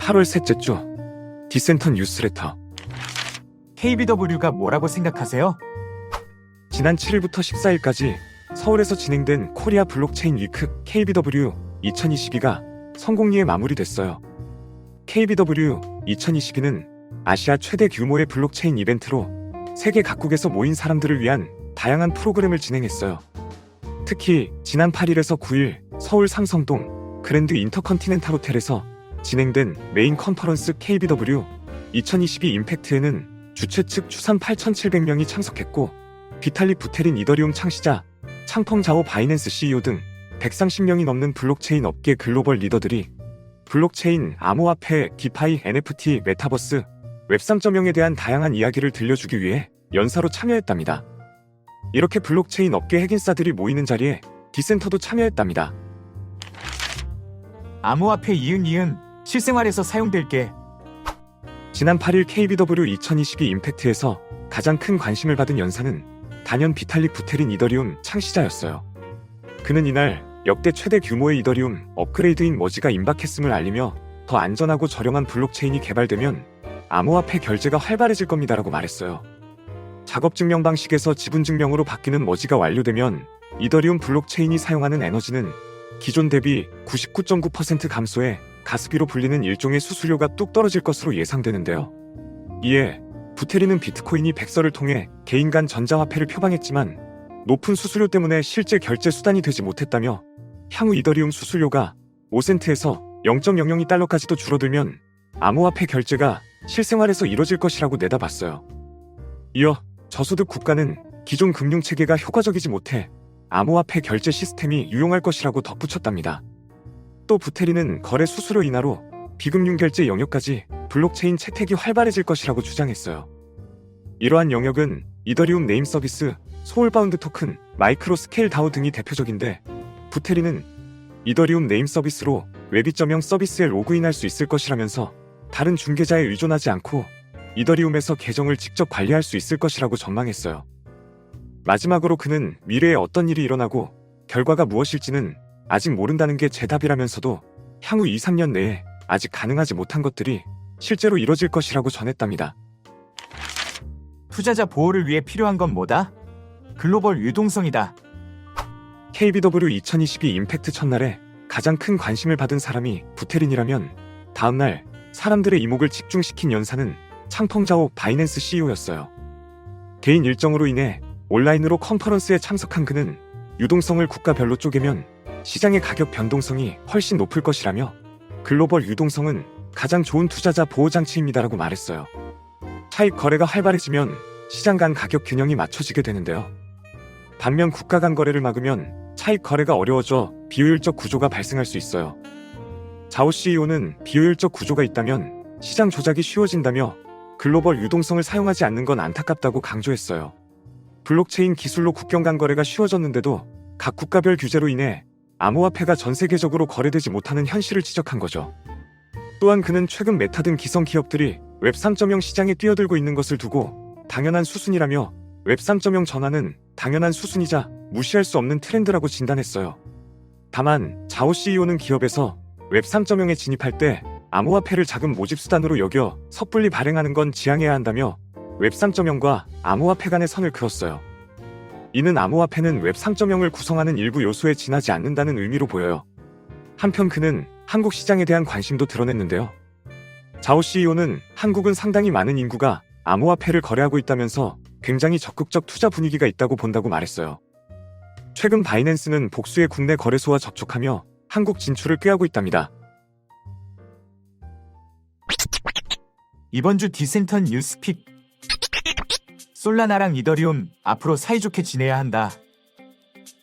8월 셋째 주 디센터 뉴스레터. KBW가 뭐라고 생각하세요? 지난 7일부터 14일까지 서울에서 진행된 코리아 블록체인 위크 KBW 2022가 성공리에 마무리됐어요. KBW 2022는 아시아 최대 규모의 블록체인 이벤트로 세계 각국에서 모인 사람들을 위한 다양한 프로그램을 진행했어요. 특히 지난 8일에서 9일 서울 상성동 그랜드 인터컨티넨탈 호텔에서 진행된 메인 컨퍼런스 KBW 2022 임팩트에는 주최 측 추산 8,700명이 참석했고, 비탈릭 부테린 이더리움 창시자, 창펑자오 바이낸스 CEO 등 130명이 넘는 블록체인 업계 글로벌 리더들이 블록체인, 암호화폐, 디파이, NFT, 메타버스, 웹 3.0에 대한 다양한 이야기를 들려주기 위해 연사로 참여했답니다. 이렇게 블록체인 업계 핵인싸들이 모이는 자리에 디센터도 참여했답니다. 암호화폐 이은 실생활에서 사용될게. 지난 8일 KBW 2022 임팩트에서 가장 큰 관심을 받은 연사는 단연 비탈릭 부테린 이더리움 창시자였어요. 그는 이날 역대 최대 규모의 이더리움 업그레이드인 머지가 임박했음을 알리며 더 안전하고 저렴한 블록체인이 개발되면 암호화폐 결제가 활발해질 겁니다라고 말했어요. 작업 증명 방식에서 지분 증명으로 바뀌는 머지가 완료되면 이더리움 블록체인이 사용하는 에너지는 기존 대비 99.9% 감소해 가스비로 불리는 일종의 수수료가 뚝 떨어질 것으로 예상되는데요. 이에 부테린은 비트코인이 백서를 통해 개인 간 전자화폐를 표방했지만 높은 수수료 때문에 실제 결제 수단이 되지 못했다며 향후 이더리움 수수료가 5센트에서 0.002달러까지도 줄어들면 암호화폐 결제가 실생활에서 이뤄질 것이라고 내다봤어요. 이어 저소득 국가는 기존 금융체계가 효과적이지 못해 암호화폐 결제 시스템이 유용할 것이라고 덧붙였답니다. 또 부테린은 거래 수수료 인하로 비금융 결제 영역까지 블록체인 채택이 활발해질 것이라고 주장했어요. 이러한 영역은 이더리움 네임 서비스, 소울바운드 토큰, 마이크로 스케일 다오 등이 대표적인데, 부테린은 이더리움 네임 서비스로 웹2.0 서비스에 로그인할 수 있을 것이라면서 다른 중개자에 의존하지 않고 이더리움에서 계정을 직접 관리할 수 있을 것이라고 전망했어요. 마지막으로 그는 미래에 어떤 일이 일어나고 결과가 무엇일지는 아직 모른다는 게 제 답이라면서도 향후 2-3년 내에 아직 가능하지 못한 것들이 실제로 이뤄질 것이라고 전했답니다. 투자자 보호를 위해 필요한 건 뭐다? 글로벌 유동성이다. KBW 2022 임팩트 첫날에 가장 큰 관심을 받은 사람이 부테린이라면 다음날 사람들의 이목을 집중시킨 연사는 창펑자오 바이낸스 CEO였어요. 개인 일정으로 인해 온라인으로 컨퍼런스에 참석한 그는 유동성을 국가별로 쪼개면 시장의 가격 변동성이 훨씬 높을 것이라며 글로벌 유동성은 가장 좋은 투자자 보호장치입니다라고 말했어요. 차익 거래가 활발해지면 시장 간 가격 균형이 맞춰지게 되는데요. 반면 국가 간 거래를 막으면 차익 거래가 어려워져 비효율적 구조가 발생할 수 있어요. 자오 CEO는 비효율적 구조가 있다면 시장 조작이 쉬워진다며 글로벌 유동성을 사용하지 않는 건 안타깝다고 강조했어요. 블록체인 기술로 국경 간 거래가 쉬워졌는데도 각 국가별 규제로 인해 암호화폐가 전 세계적으로 거래되지 못하는 현실을 지적한 거죠. 또한 그는 최근 메타 등 기성 기업들이 웹 3.0 시장에 뛰어들고 있는 것을 두고 당연한 수순이라며 웹 3.0 전환은 당연한 수순이자 무시할 수 없는 트렌드라고 진단했어요. 다만 자오 CEO는 기업에서 웹 3.0에 진입할 때 암호화폐를 자금 모집 수단으로 여겨 섣불리 발행하는 건 지양해야 한다며 웹 3.0과 암호화폐 간의 선을 그었어요. 이는 암호화폐는 웹 3.0을 구성하는 일부 요소에 지나지 않는다는 의미로 보여요. 한편 그는 한국 시장에 대한 관심도 드러냈는데요. 자오 CEO는 한국은 상당히 많은 인구가 암호화폐를 거래하고 있다면서 굉장히 적극적 투자 분위기가 있다고 본다고 말했어요. 최근 바이낸스는 복수의 국내 거래소와 접촉하며 한국 진출을 꾀하고 있답니다. 이번 주 디센터 뉴스픽. 솔라나랑 이더리움 앞으로 사이좋게 지내야 한다.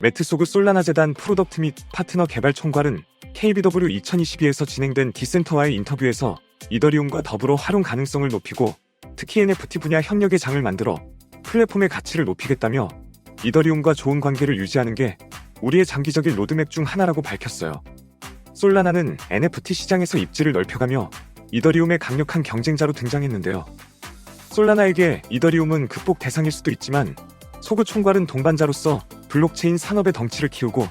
매트소그 솔라나 재단 프로덕트 및 파트너 개발 총괄은 KBW 2022에서 진행된 디센터와의 인터뷰에서 이더리움과 더불어 활용 가능성을 높이고 특히 NFT 분야 협력의 장을 만들어 플랫폼의 가치를 높이겠다며 이더리움과 좋은 관계를 유지하는 게 우리의 장기적인 로드맵 중 하나라고 밝혔어요. 솔라나는 NFT 시장에서 입지를 넓혀가며 이더리움의 강력한 경쟁자로 등장했는데요. 솔라나에게 이더리움은 극복 대상일 수도 있지만 소그 총괄은 동반자로서 블록체인 산업의 덩치를 키우고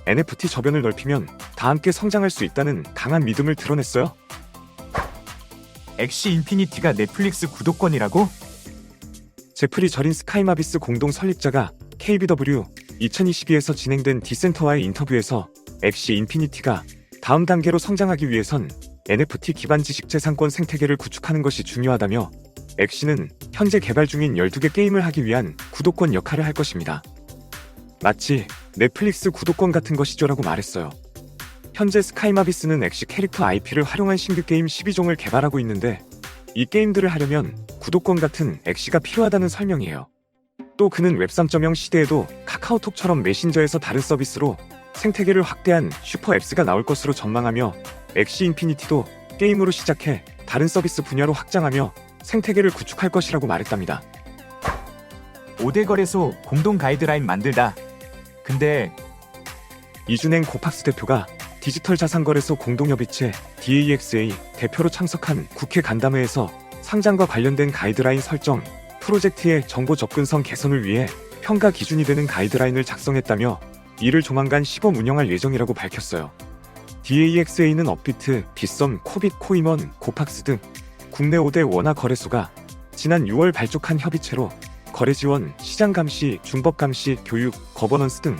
NFT 저변을 넓히면 다 함께 성장할 수 있다는 강한 믿음을 드러냈어요. 엑시 인피니티가 넷플릭스 구독권이라고? 제프리 저린 스카이마비스 공동 설립자가 KBW 2022에서 진행된 디센터와의 인터뷰에서 엑시 인피니티가 다음 단계로 성장하기 위해선 NFT 기반 지식재산권 생태계를 구축하는 것이 중요하다며 엑시는 현재 개발 중인 12개 게임을 하기 위한 구독권 역할을 할 것입니다. 마치 넷플릭스 구독권 같은 것이죠라고 말했어요. 현재 스카이마비스는 엑시 캐릭터 IP를 활용한 신규 게임 12종을 개발하고 있는데 이 게임들을 하려면 구독권 같은 엑시가 필요하다는 설명이에요. 또 그는 웹 3.0 시대에도 카카오톡처럼 메신저에서 다른 서비스로 생태계를 확대한 슈퍼 앱스가 나올 것으로 전망하며 엑시 인피니티도 게임으로 시작해 다른 서비스 분야로 확장하며 생태계를 구축할 것이라고 말했답니다. 5대 거래소 공동 가이드라인 만들다. 근데 이준행 고팍스 대표가 디지털 자산거래소 공동협의체 DAXA 대표로 참석한 국회 간담회에서 상장과 관련된 가이드라인 설정, 프로젝트의 정보 접근성 개선을 위해 평가 기준이 되는 가이드라인을 작성했다며 이를 조만간 시범 운영할 예정이라고 밝혔어요. DAXA는 업비트, 빗썸, 코빗, 코임원, 고팍스 등 국내 5대 원화 거래소가 지난 6월 발족한 협의체로 거래 지원, 시장 감시, 준법 감시, 교육, 거버넌스 등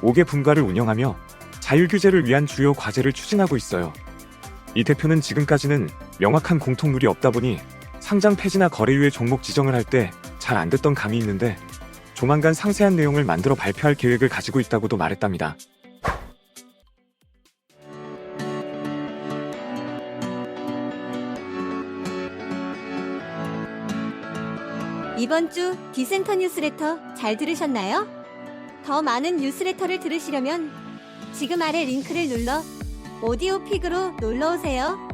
5개 분과를 운영하며 자율 규제를 위한 주요 과제를 추진하고 있어요. 이 대표는 지금까지는 명확한 공통룰이 없다 보니 상장 폐지나 거래 이후의 종목 지정을 할 때 잘 안 됐던 감이 있는데 조만간 상세한 내용을 만들어 발표할 계획을 가지고 있다고도 말했답니다. 이번 주 디센터 뉴스레터 잘 들으셨나요? 더 많은 뉴스레터를 들으시려면 지금 아래 링크를 눌러 오디오 픽으로 놀러오세요.